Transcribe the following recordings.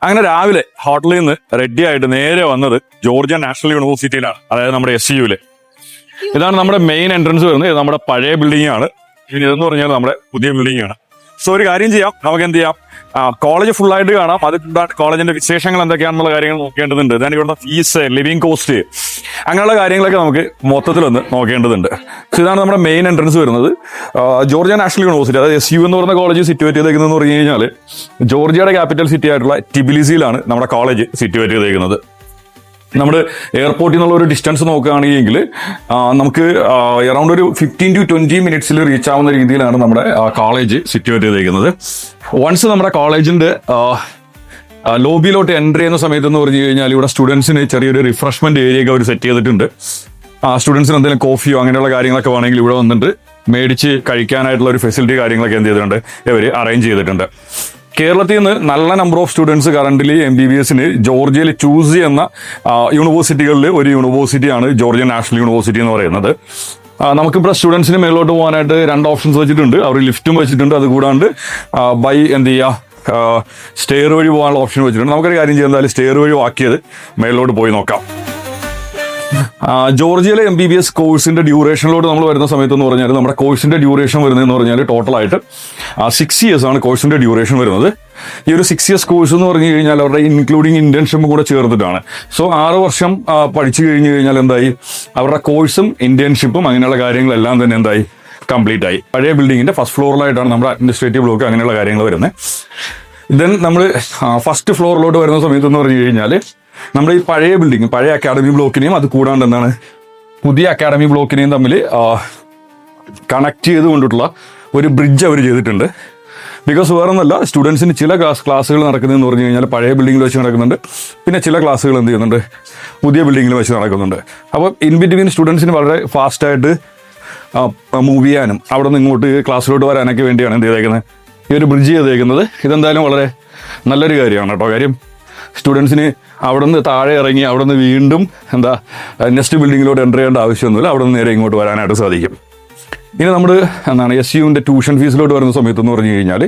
അങ്ങനെ രാവിലെ ഹോട്ടലിൽ നിന്ന് റെഡി ആയിട്ട് നേരെ വന്നത് ജോർജിയ നാഷണൽ യൂണിവേഴ്സിറ്റിയിലാണ്, അതായത് നമ്മുടെ SUവില്. ഇതാണ് നമ്മുടെ മെയിൻ എൻട്രൻസ് വരുന്നത്. ഇത് നമ്മുടെ പഴയ ബിൽഡിംഗ് ആണ്. ഇനി ഇതെന്ന് പറഞ്ഞാൽ നമ്മുടെ പുതിയ ബിൽഡിംഗ് ആണ്. സോ ഒരു കാര്യം ചെയ്യാം, നമുക്ക് എന്ത് ചെയ്യാം, കോളേജ് ഫുൾ ആയിട്ട് കാണാം. അത് കോളേജിന്റെ വിശേഷങ്ങൾ എന്തൊക്കെയാണെന്നുള്ള കാര്യങ്ങൾ നോക്കേണ്ടതുണ്ട്. ഇതാണ് ഇവിടുത്തെ ഫീസ്, ലിവിംഗ് കോസ്റ്റ്, അങ്ങനെയുള്ള കാര്യങ്ങളൊക്കെ നമുക്ക് മൊത്തത്തിലൊന്ന് നോക്കേണ്ടതുണ്ട്. സോ ഇതാണ് നമ്മുടെ മെയിൻ എൻട്രൻസ് വരുന്നത്. ജോർജിയ നാഷണൽ യൂണിവേഴ്സിറ്റി, അതായത് SU എന്ന് പറയുന്ന കോളേജ് സിറ്റുവേറ്റ് ചെയ്തേക്കുന്നതെന്ന് പറഞ്ഞു കഴിഞ്ഞാൽ ജോർജിയയുടെ ക്യാപിറ്റൽ സിറ്റി ആയിട്ടുള്ള ടിബിലിസിയിലാണ് നമ്മുടെ കോളേജ് സിറ്റുവേറ്റ് ചെയ്തേക്കുന്നത്. നമ്മൾ എയർപോർട്ടിൽ നിന്നുള്ള ഒരു ഡിസ്റ്റൻസ് നോക്കുകയാണെങ്കിൽ നമുക്ക് അറൗണ്ട് ഒരു 15 to 20 മിനിറ്റ്സിൽ റീച്ച് ആവുന്ന രീതിയിലാണ് നമ്മുടെ കോളേജ് സിറ്റുവേറ്റ് ചെയ്തിരിക്കുന്നത്. വൺസ് നമ്മുടെ കോളേജിന്റെ ലോബിയിലോട്ട് എൻട്രി ചെയ്യുന്ന സമയത്ത് എന്ന് പറഞ്ഞു കഴിഞ്ഞാൽ ഇവിടെ സ്റ്റുഡൻസിന് ചെറിയൊരു റിഫ്രഷ്മെന്റ് ഏരിയ ഒക്കെ അവർ സെറ്റ് ചെയ്തിട്ടുണ്ട്. സ്റ്റുഡൻസിന് എന്തെങ്കിലും കോഫിയോ അങ്ങനെയുള്ള കാര്യങ്ങളൊക്കെ വേണമെങ്കിൽ ഇവിടെ വന്നിട്ട് മേടിച്ച് കഴിക്കാനായിട്ടുള്ള ഒരു ഫെസിലിറ്റി കാര്യങ്ങളൊക്കെ എന്ത് ചെയ്തിട്ടുണ്ട്, ഇവർ അറേഞ്ച് ചെയ്തിട്ടുണ്ട്. കേരളത്തിൽ നിന്ന് നല്ല നമ്പർ ഓഫ് സ്റ്റുഡൻസ് കറന്റ്ലി MBBSന് ജോർജിയയിൽ ചൂസ് ചെയ്യുന്ന യൂണിവേഴ്സിറ്റികളിൽ ഒരു യൂണിവേഴ്സിറ്റിയാണ് ജോർജിയ നാഷണൽ യൂണിവേഴ്സിറ്റി എന്ന് പറയുന്നത്. നമുക്കിപ്പോൾ സ്റ്റുഡൻസിന് മേലോട്ട് പോകാനായിട്ട് 2 ഓപ്ഷൻസ് വെച്ചിട്ടുണ്ട്. അവർ ലിഫ്റ്റും വെച്ചിട്ടുണ്ട്. അതുകൂടാണ്ട് ബൈ എന്ത് ചെയ്യുക, സ്റ്റെയർ വഴി പോകാനുള്ള ഓപ്ഷൻ വെച്ചിട്ടുണ്ട്. നമുക്കൊരു കാര്യം ചെയ്യാം, എന്തായാലും സ്റ്റെയർ വഴി വാക്കിയത് മേലോട്ട് പോയി നോക്കാം. ജോർജിയയിലെ MBBS കോഴ്സിന്റെ ഡ്യൂറേഷനിലോട്ട് നമ്മൾ വരുന്ന സമയത്ത് എന്ന് പറഞ്ഞാൽ നമ്മുടെ കോഴ്സിന്റെ ഡ്യൂറേഷൻ വരുന്നതെന്ന് പറഞ്ഞാൽ ടോട്ടലായിട്ട് 6 years ആണ് കോഴ്സിന്റെ ഡ്യൂറേഷൻ വരുന്നത്. ഈ ഒരു 6 years കോഴ്സ് എന്ന് പറഞ്ഞു കഴിഞ്ഞാൽ അവരുടെ ഇൻക്ലൂഡിങ് ഇന്റേൺഷിപ്പ് കൂടെ ചേർത്തിട്ടാണ്. സോ 6 വർഷം പഠിച്ചു കഴിഞ്ഞു കഴിഞ്ഞാൽ എന്തായി, അവരുടെ കോഴ്സും ഇന്റേൺഷിപ്പും അങ്ങനെയുള്ള കാര്യങ്ങളെല്ലാം തന്നെ എന്തായി, കംപ്ലീറ്റ് ആയി. പഴയ ബിൽഡിങ്ങിന്റെ ഫസ്റ്റ് ഫ്ലോറിലായിട്ടാണ് നമ്മുടെ അഡ്മിനിസ്ട്രേറ്റീവ് ബ്ലോക്ക് അങ്ങനെയുള്ള കാര്യങ്ങൾ വരുന്നത്. ദെൻ നമ്മൾ ഫസ്റ്റ് ഫ്ലോറിലോട്ട് വരുന്ന സമയത്ത് എന്ന് പറഞ്ഞു കഴിഞ്ഞാൽ നമ്മുടെ ഈ പഴയ ബിൽഡിംഗ്, പഴയ അക്കാഡമി ബ്ലോക്കിനെയും അത് കൂടാണ്ട് എന്താണ് പുതിയ അക്കാഡമി ബ്ലോക്കിനെയും തമ്മിൽ കണക്ട് ചെയ്തുകൊണ്ടിട്ടുള്ള ഒരു ബ്രിഡ്ജ് അവർ ചെയ്തിട്ടുണ്ട്. ബിക്കോസ് വേറെ ഒന്നല്ല, സ്റ്റുഡൻസിന് ചില ക്ലാസ്സുകൾ നടക്കുന്നതെന്ന് പറഞ്ഞു കഴിഞ്ഞാൽ പഴയ ബിൽഡിങ്ങിൽ വെച്ച് നടക്കുന്നുണ്ട്, പിന്നെ ചില ക്ലാസ്സുകൾ എന്ത് ചെയ്യുന്നുണ്ട്, പുതിയ ബിൽഡിങ്ങിൽ വെച്ച് നടക്കുന്നുണ്ട്. അപ്പോൾ ഇൻ ബിറ്റ്വീൻ സ്റ്റുഡൻസിന് വളരെ ഫാസ്റ്റായിട്ട് മൂവ് ചെയ്യാനും അവിടെ നിന്ന് ഇങ്ങോട്ട് ക്ലാസ്സിലോട്ട് വരാനൊക്കെ വേണ്ടിയാണ് എന്ത് ചെയ്തേക്കുന്നത്, ഈ ഒരു ബ്രിഡ്ജ് ചെയ്തേക്കുന്നത്. ഇതെന്തായാലും വളരെ നല്ലൊരു കാര്യമാണ് കേട്ടോ. കാര്യം സ്റ്റുഡൻസിന് അവിടെ നിന്ന് താഴെ ഇറങ്ങി അവിടെ നിന്ന് വീണ്ടും നെക്സ്റ്റ് ബിൽഡിങ്ങിലോട്ട് എൻ്റർ ചെയ്യേണ്ട ആവശ്യമൊന്നുമില്ല, അവിടെ നിന്ന് നേരെ ഇങ്ങോട്ട് വരാനായിട്ട് സാധിക്കും. ഇനി നമ്മൾ SUവിൻ്റെ ട്യൂഷൻ ഫീസിലോട്ട് വരുന്ന സമയത്ത് എന്ന് പറഞ്ഞു കഴിഞ്ഞാൽ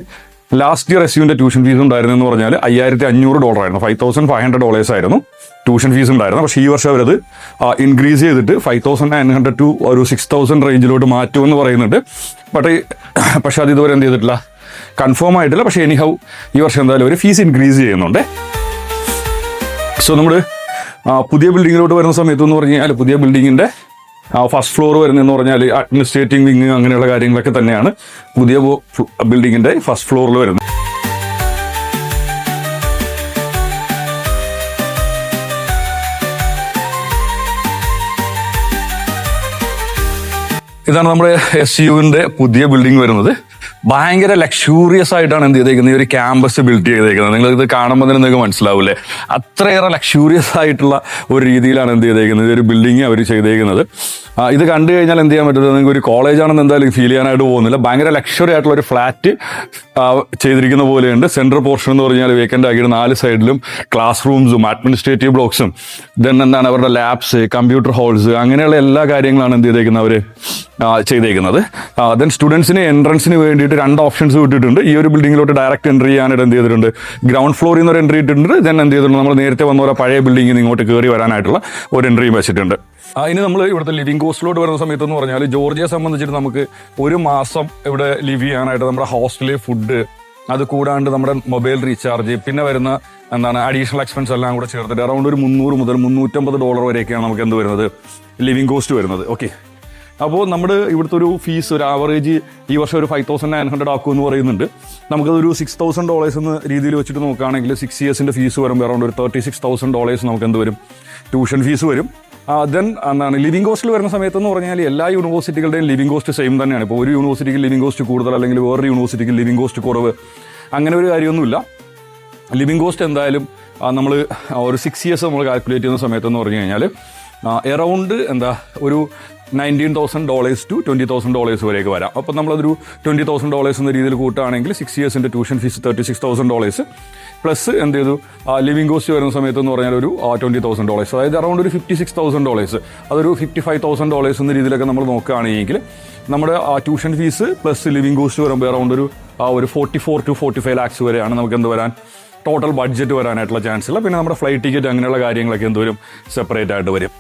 ലാസ്റ്റ് ഇയർ SUവിൻ്റെ ട്യൂഷൻ ഫീസ് ഉണ്ടായിരുന്നെന്ന് പറഞ്ഞാൽ $5,500 ആയിരുന്നു. $5,500 ആയിരുന്നു ട്യൂഷൻ ഫീസ് ഉണ്ടായിരുന്നു. പക്ഷേ ഈ വർഷം അവരത് ഇൻക്രീസ് ചെയ്തിട്ട് 5,900 to ഒരു 6,000 റേഞ്ചിലോട്ട് മാറ്റുമെന്ന് പറയുന്നുണ്ട്. പക്ഷേ അത് ഇതുവരെ എന്ത് ചെയ്തിട്ടില്ല, കൺഫേം ആയിട്ടില്ല. പക്ഷേ എനിഹൗ ഈ വർഷം എന്തായാലും ഒരു ഫീസ് ഇൻക്രീസ് ചെയ്യുന്നുണ്ട്. സോ നമ്മൾ പുതിയ ബിൽഡിങ്ങിലോട്ട് വരുന്ന സമയത്ത് എന്ന് പറഞ്ഞു കഴിഞ്ഞാൽ പുതിയ ബിൽഡിങ്ങിൻ്റെ ഫസ്റ്റ് ഫ്ലോർ വരുന്നതെന്ന് പറഞ്ഞാൽ അഡ്മിനിസ്ട്രേറ്റീവ് വിങ് അങ്ങനെയുള്ള കാര്യങ്ങളൊക്കെ തന്നെയാണ് പുതിയ ബിൽഡിങ്ങിൻ്റെ ഫസ്റ്റ് ഫ്ലോറിൽ വരുന്നത്. ഇതാണ് നമ്മുടെ SUവിൻ്റെ പുതിയ ബിൽഡിംഗ് വരുന്നത്. ഭയങ്കര ലക്ഷൂറിയസ് ആയിട്ടാണ് എന്ത് ചെയ്തേക്കുന്നത്, ഈ ഒരു ക്യാമ്പസ് ബിൽഡ് ചെയ്തേക്കുന്നത്. നിങ്ങളിത് കാണുമ്പോൾ തന്നെ നിങ്ങൾക്ക് മനസ്സിലാവില്ലേ, അത്രയേറെ ലക്ഷൂറിയസ് ആയിട്ടുള്ള ഒരു രീതിയിലാണ് എന്ത് ചെയ്തേക്കുന്നത് ഈ ഒരു ബിൽഡിങ് അവർ ചെയ്തേക്കുന്നത്. ഇത് കണ്ടു കഴിഞ്ഞാൽ എന്ത് ചെയ്യാൻ പറ്റുന്നത്, നിങ്ങൾക്ക് ഒരു കോളേജാണെന്ന് എന്തായാലും ഫീൽ ചെയ്യാനായിട്ട് പോകുന്നില്ല. ഭയങ്കര ലക്ഷറി ആയിട്ടുള്ള ഒരു ഫ്ലാറ്റ് ചെയ്തിരിക്കുന്ന പോലെയുണ്ട്. സെൻട്രൽ പോർഷൻ എന്ന് പറഞ്ഞാൽ വേക്കൻ്റ് ആക്കിയിട്ട് 4 സൈഡിലും ക്ലാസ് റൂംസും അഡ്മിനിസ്ട്രേറ്റീവ് ബ്ലോക്സും ദെൻ എന്താണ് അവരുടെ ലാബ്സ്, കമ്പ്യൂട്ടർ ഹോൾസ് അങ്ങനെയുള്ള എല്ലാ കാര്യങ്ങളാണ് എന്ത് ചെയ്തേക്കുന്നത് അവർ ചെയ്തേക്കുന്നത്. ദെൻ സ്റ്റുഡൻസിന് എൻട്രൻസിന് വേണ്ടിയിട്ട് 2 ഓപ്ഷൻസ് വിട്ടിട്ടുണ്ട്. ഈ ഒരു ബിൽഡിങ്ങിലോട്ട് ഡയറക്റ്റ് എൻട്രി ചെയ്യാനായിട്ട് എന്ത് ചെയ്തിട്ടുണ്ട്, ഗ്രൗണ്ട് ഫ്ലോറിൽ നിന്ന് ഒരു എൻട്രി ഇട്ടിട്ടുണ്ട്. ദെൻ എന്ത് ചെയ്തിട്ടുണ്ട്, നമ്മൾ നേരത്തെ വന്ന പോലെ പഴയ ബിൽഡിങ്ങിൽ നിന്ന് ഇങ്ങോട്ട് കയറി വരാനായിട്ടുള്ള ഒരു എൻട്രിയും വെച്ചിട്ടുണ്ട്. ഇനി നമ്മൾ ഇവിടുത്തെ ലിവിംഗ് കോസ്റ്റിലോട്ട് വരുന്ന സമയത്ത് എന്ന് പറഞ്ഞാൽ ജോർജിയയെ സംബന്ധിച്ചിട്ട് നമുക്ക് ഒരു മാസം ഇവിടെ ലിവ് ചെയ്യാനായിട്ട് നമ്മുടെ ഹോസ്റ്റല്, ഫുഡ്, അത് കൂടാണ്ട് നമ്മുടെ മൊബൈൽ റീചാർജ്, പിന്നെ വരുന്ന അഡീഷണൽ എക്സ്പെൻസ് എല്ലാം കൂടെ ചേർത്തിട്ട് അറൗണ്ട് ഒരു $300 മുതൽ $350 വരെയൊക്കെയാണ് നമുക്ക് എന്ത് വരുന്നത്, ലിവിംഗ് കോസ്റ്റ് വരുന്നത്. ഓക്കെ, അപ്പോൾ നമ്മുടെ ഇവിടുത്തെ ഒരു ഫീസ് ഒരു ആവറേജ് ഈ വർഷം ഒരു 5,900 ആക്കുമെന്ന് പറയുന്നുണ്ട്. നമുക്കതൊരു $6,000 എന്ന രീതിയിൽ വെച്ചിട്ട് നോക്കുകയാണെങ്കിൽ 6 yearsൻ്റെ ഫീസ് വരുമ്പോൾ അറൗണ്ട് ഒരു $36,000 നമുക്ക് എന്ത് വരും, ട്യൂഷൻ ഫീസ് വരും. ദെൻ ലിവിംഗ് കോസ്റ്റിൽ വരുന്ന സമയത്ത് എന്ന് പറഞ്ഞാൽ എല്ലാ യൂണിവേഴ്സിറ്റികളുടെയും ലിവിംഗ് കോസ്റ്റ് സെയിം തന്നെയാണ്. ഇപ്പോൾ ഒരു യൂണിവേഴ്സിറ്റിക്ക് ലിവിംഗ് കോസ്റ്റ് കൂടുതൽ അല്ലെങ്കിൽ വേറൊരു യൂണിവേഴ്സിറ്റിക്ക് ലിവിംഗ് കോസ്റ്റ് കുറവ് അങ്ങനെ ഒരു കാര്യമൊന്നുമില്ല. ലിവിംഗ് കോസ്റ്റ് എന്തായാലും നമ്മൾ ഒരു 6 years നമ്മൾ കാൽക്കുലേറ്റ് ചെയ്യുന്ന സമയത്തെന്ന് പറഞ്ഞു കഴിഞ്ഞാൽ എറൗണ്ട് ഒരു $19,000 to $20,000 വരെയൊക്കെ വരാം. അപ്പോൾ നമ്മളതൊരു $20,000 എന്ന രീതിയിൽ കൂട്ടുകയാണെങ്കിൽ 6 yearsൻ്റെ ട്യൂഷൻ ഫീസ് $36,000 പ്ലസ് എന്ത് ചെയ്തു ലിവിംഗ് കോസ്റ്റ് വരുന്ന സമയത്ത് എന്ന് പറഞ്ഞാൽ ഒരു $20,000, അതായത് അറൗണ്ട് ഒരു $56,000, അതൊരു $55,000 എന്ന രീതിയിലൊക്കെ നമ്മൾ നോക്കുകയാണെങ്കിൽ നമ്മുടെ tuition fees plus living cost വരുമ്പോൾ അറൗണ്ട് ഒരു 44 to 45 lakhs വരെയാണ് നമുക്ക് എന്ത് വരാൻ ടോട്ടൽ ബഡ്ജറ്റ് വരാനായിട്ടുള്ള ചാൻസ് ഇല്ല. പിന്നെ നമ്മുടെ ഫ്ലൈറ്റ് ടിക്കറ്റ് അങ്ങനെയുള്ള കാര്യങ്ങളൊക്കെ എന്തോരും സെപ്പറേറ്റ് ആയിട്ട് വരും.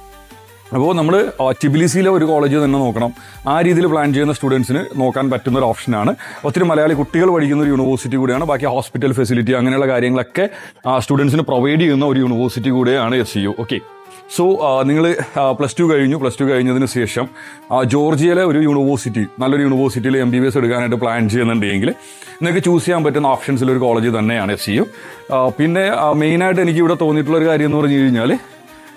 അപ്പോൾ നമ്മൾ ടിബിലിസിയിലെ ഒരു കോളേജ് തന്നെ നോക്കണം. ആ രീതിയിൽ പ്ലാൻ ചെയ്യുന്ന സ്റ്റുഡൻസിന് നോക്കാൻ പറ്റുന്ന ഒരു ഓപ്ഷനാണ്. ഒത്തിരി മലയാളി കുട്ടികൾ പഠിക്കുന്ന ഒരു യൂണിവേഴ്സിറ്റി കൂടിയാണ്. ബാക്കി ഹോസ്പിറ്റൽ ഫെസിലിറ്റി അങ്ങനെയുള്ള കാര്യങ്ങളൊക്കെ സ്റ്റുഡൻസിന് പ്രൊവൈഡ് ചെയ്യുന്ന ഒരു യൂണിവേഴ്സിറ്റി കൂടിയാണ് SCU. ഓക്കെ, സോ നിങ്ങൾ പ്ലസ് ടു കഴിഞ്ഞതിന് ശേഷം ജോർജിയയിലെ ഒരു യൂണിവേഴ്സിറ്റി, നല്ലൊരു യൂണിവേഴ്സിറ്റിയിൽ MBBS എടുക്കാനായിട്ട് പ്ലാൻ ചെയ്യുന്നുണ്ടെങ്കിൽ നിങ്ങൾക്ക് ചൂസ് ചെയ്യാൻ പറ്റുന്ന ഓപ്ഷൻസിലൊരു കോളേജ് തന്നെയാണ് SCU. പിന്നെ മെയിനായിട്ട് എനിക്ക് ഇവിടെ തോന്നിയിട്ടുള്ളൊരു കാര്യം എന്ന് പറഞ്ഞു കഴിഞ്ഞാൽ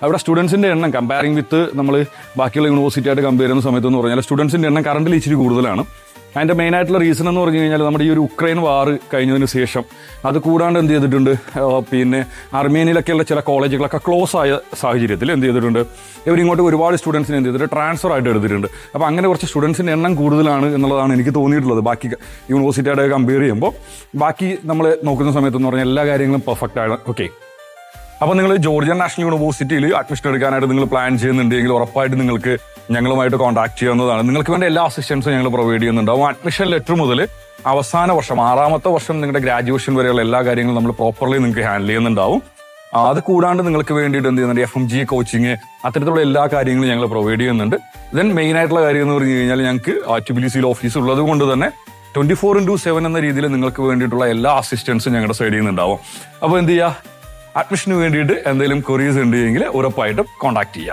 അവിടെ സ്റ്റുഡൻസിൻ്റെ എണ്ണം കമ്പയറിംഗ് വിത്ത് നമ്മൾ ബാക്കിയുള്ള യൂണിവേഴ്സിറ്റി ആയിട്ട് കമ്പയർ ചെയ്യുന്ന സമയത്ത് എന്ന് പറഞ്ഞാൽ സ്റ്റുഡൻസിൻ്റെ എണ്ണം കറണ്ടിൽ ഇച്ചിരി കൂടുതലാണ്. അതിൻ്റെ മെയിനായിട്ടുള്ള റീസൺ എന്ന് പറഞ്ഞു കഴിഞ്ഞാൽ നമ്മുടെ ഈ ഒരു ഉക്രൈൻ വാർ കഴിഞ്ഞതിന് ശേഷം അത് കൂടാണ്ട് എന്ത് ചെയ്തിട്ടുണ്ട്, പിന്നെ അർമേനിയയിലൊക്കെയുള്ള ചില കോളേജുകളൊക്കെ ക്ലോസ് ആയ സാഹചര്യത്തിൽ എന്ത് ചെയ്തിട്ടുണ്ട്, ഇവരിങ്ങോട്ട് ഒരുപാട് സ്റ്റുഡൻസിനെ എന്ത് ചെയ്തിട്ട് ട്രാൻസ്ഫർ ആയിട്ട് എടുത്തിട്ടുണ്ട്. അപ്പോൾ അങ്ങനെ കുറച്ച് സ്റ്റുഡൻസിൻ്റെ എണ്ണം കൂടുതലാണ് എന്നുള്ളതാണ് എനിക്ക് തോന്നിയിട്ടുള്ളത് ബാക്കി യൂണിവേഴ്സിറ്റി ആയിട്ട് കമ്പയർ ചെയ്യുമ്പോൾ. ബാക്കി നമ്മൾ നോക്കുന്ന സമയത്തെന്ന് പറഞ്ഞാൽ എല്ലാ കാര്യങ്ങളും പെർഫെക്റ്റ് ആണ്. ഓക്കെ, അപ്പോൾ നിങ്ങൾ ജോർജിയൻ നാഷണൽ യൂണിവേഴ്സിറ്റിയിൽ അഡ്മിഷൻ എടുക്കാനായിട്ട് നിങ്ങൾ പ്ലാൻ ചെയ്യുന്നുണ്ടെങ്കിൽ ഉറപ്പായിട്ട് നിങ്ങൾക്ക് ഞങ്ങളുമായിട്ട് കോൺടാക്ട് ചെയ്യാവുന്നതാണ്. നിങ്ങൾക്ക് വേണ്ട എല്ലാ അസിസ്റ്റൻസും ഞങ്ങൾ പ്രൊവൈഡ് ചെയ്യുന്നുണ്ടാവും. അഡ്മിഷൻ ലെറ്റർ മുതൽ അവസാന വർഷം 6ാമത്തെ വർഷം നിങ്ങളുടെ ഗ്രാജുവേഷൻ വരെയുള്ള എല്ലാ കാര്യങ്ങളും നമ്മൾ പ്രോപ്പർലി നിങ്ങൾക്ക് ഹാൻഡിൽ ചെയ്യുന്നുണ്ടാവും. അത് കൂടാണ്ട് നിങ്ങൾക്ക് വേണ്ടിയിട്ട് എന്ത് ചെയ്യുന്നുണ്ട്, FMGA കോച്ചിങ് അത്തരത്തിലുള്ള എല്ലാ കാര്യങ്ങളും ഞങ്ങൾ പ്രൊവൈഡ് ചെയ്യുന്നുണ്ട്. ദെൻ മെയിൻ ആയിട്ടുള്ള കാര്യം എന്ന് പറഞ്ഞു കഴിഞ്ഞാൽ ഞങ്ങൾക്ക് ടിബിലിസിയിൽ ഓഫീസ് ഉള്ളത് കൊണ്ട് തന്നെ 24/7 എന്ന രീതിയിൽ നിങ്ങൾക്ക് വേണ്ടിയിട്ടുള്ള എല്ലാ അസിസ്റ്റൻസും ഞങ്ങളുടെ സൈഡിൽ നിന്നുണ്ടാവും. അപ്പോൾ എന്ത് ചെയ്യുക, അഡ്മിഷന് വേണ്ടിയിട്ട് എന്തെങ്കിലും ക്വറീസ് ഉണ്ടെങ്കിൽ ഉറപ്പായിട്ടും കോൺടാക്ട് ചെയ്യുക.